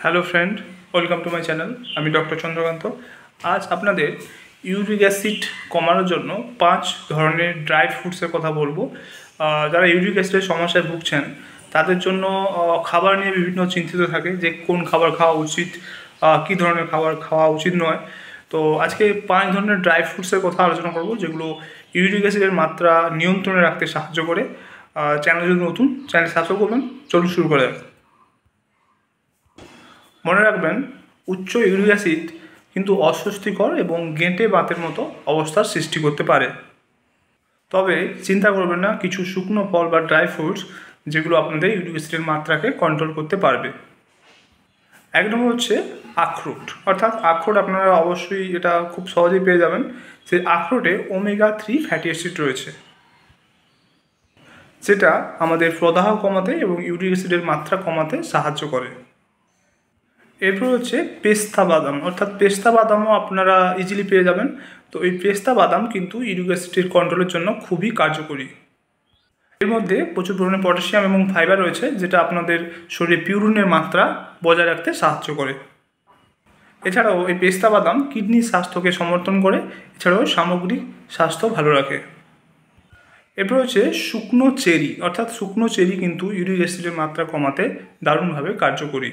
Hello friend, welcome to my channel. আমি doctor Chandrakant. আজ আপনাদের ইউরিক অ্যাসিড কমানোর জন্য 5 ধরনের ড্রাই ফ্রুটসের কথা বলবো। যারা ইউরিক অ্যাসিডের সমস্যায় ভুগছেন তাদের জন্য খাবার নিয়ে বিভিন্ন চিন্তিত থাকে যে কোন খাবার খাওয়া উচিত, কী ধরনের খাবার খাওয়া উচিত নয়। তো আজকে 5 ধরনের ড্রাই ফ্রুটসের কথা আলোচনা করব যেগুলো ইউরিক অ্যাসিডের মাত্রা নিয়ন্ত্রণে রাখতে সাহায্য করে। চ্যানেল যদি নতুন, চ্যানেল সাবস্ক্রাইব করবেন। চলুন শুরু করে। মনে রাখবেন, উচ্চ ইউরিক অ্যাসিড কিন্তু অস্বস্তিকর এবং গেঁটে বাতের মতো অবস্থার সৃষ্টি করতে পারে। তবে চিন্তা করবেন না, কিছু শুকনো ফল বা ড্রাই ফ্রুটস যেগুলো আপনাদের ইউরিক অ্যাসিডের মাত্রাকে কন্ট্রোল করতে পারবে। এক নম্বর হচ্ছে আখরোট। অর্থাৎ আখরোট আপনারা অবশ্যই এটা খুব সহজেই পেয়ে যাবেন। সেই আখরোটে ওমেগা-3 ফ্যাটি অ্যাসিড রয়েছে, যেটা আমাদের প্রদাহ কমাতে এবং ইউরিক অ্যাসিডের মাত্রা কমাতে সাহায্য করে। এরপর হচ্ছে পেস্তা বাদাম। অর্থাৎ পেস্তা বাদামও আপনারা ইজিলি পেয়ে যাবেন। তো এই পেস্তা বাদাম কিন্তু ইউরিক অ্যাসিড কন্ট্রোলের জন্য খুবই কার্যকরী। এর মধ্যে প্রচুর পরিমাণে পটাশিয়াম এবং ফাইবার রয়েছে, যেটা আপনাদের শরীরে পিউরিনের মাত্রা বজায় রাখতে সাহায্য করে। এছাড়াও এই পেস্তা বাদাম কিডনির স্বাস্থ্যকে সমর্থন করে, এছাড়াও সামগ্রিক স্বাস্থ্য ভালো রাখে। এরপর হচ্ছে শুকনো চেরি। অর্থাৎ শুকনো চেরি কিন্তু ইউরিক অ্যাসিডের মাত্রা কমাতে দারুণভাবে কার্যকরী।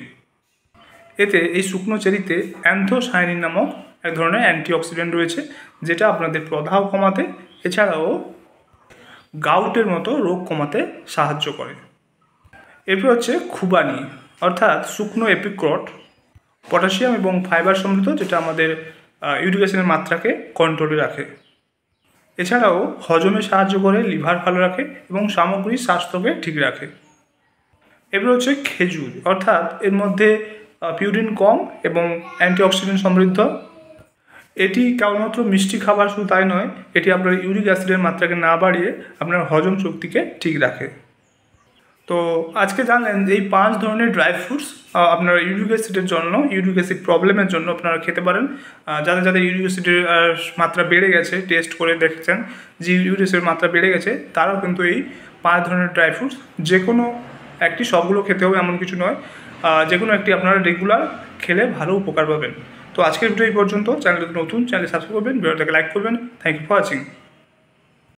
এতে এই শুকনো চেরিতে অ্যান্থোসায়ানিন নামক এক ধরনের অ্যান্টিঅক্সিডেন্ট রয়েছে, যেটা আপনাদের প্রদাহ কমাতে, এছাড়াও গাউটের মতো রোগ কমাতে সাহায্য করে। এরপর হচ্ছে খুবানি। অর্থাৎ শুকনো এপ্রিকট, পটাশিয়াম এবং ফাইবার সমৃদ্ধ, যেটা আমাদের ইউরিক অ্যাসিডের মাত্রাকে কন্ট্রোলে রাখে। এছাড়াও হজমে সাহায্য করে, লিভার ভালো রাখে এবং সামগ্রিক স্বাস্থ্যকে ঠিক রাখে। এরপর হচ্ছে খেজুর। অর্থাৎ এর মধ্যে পিউরিন কম এবং অ্যান্টিঅক্সিডেন্ট সমৃদ্ধ। এটি কেবলমাত্র মিষ্টি খাবার শুধু তাই নয়, এটি আপনার ইউরিক অ্যাসিডের মাত্রাকে না বাড়িয়ে আপনার হজম শক্তিকে ঠিক রাখে। তো আজকে জানলেন যে এই 5 ধরনের ড্রাই ফ্রুটস আপনার ইউরিক অ্যাসিডের জন্য, ইউরিক অ্যাসিড প্রবলেমের জন্য আপনারা খেতে পারেন। যাদের যাদের ইউরিক অ্যাসিডের মাত্রা বেড়ে গেছে, টেস্ট করে দেখছেন যে ইউরিক অ্যাসিডের মাত্রা বেড়ে গেছে, তারাও কিন্তু এই 5 ধরনের ড্রাই ফ্রুটস যে কোনো একটি, সবগুলো খেতে হবে এমন কিছু নয়, যে কোনো একটি আপনারা রেগুলার খেলে ভালো উপকার পাবেন। তো আজকের ভিডিও এই পর্যন্ত। চ্যানেলটি নতুন, চ্যানেল সাবস্ক্রাইব করবেন, ভিডিওটাকে লাইক করবেন। Thank you for watching.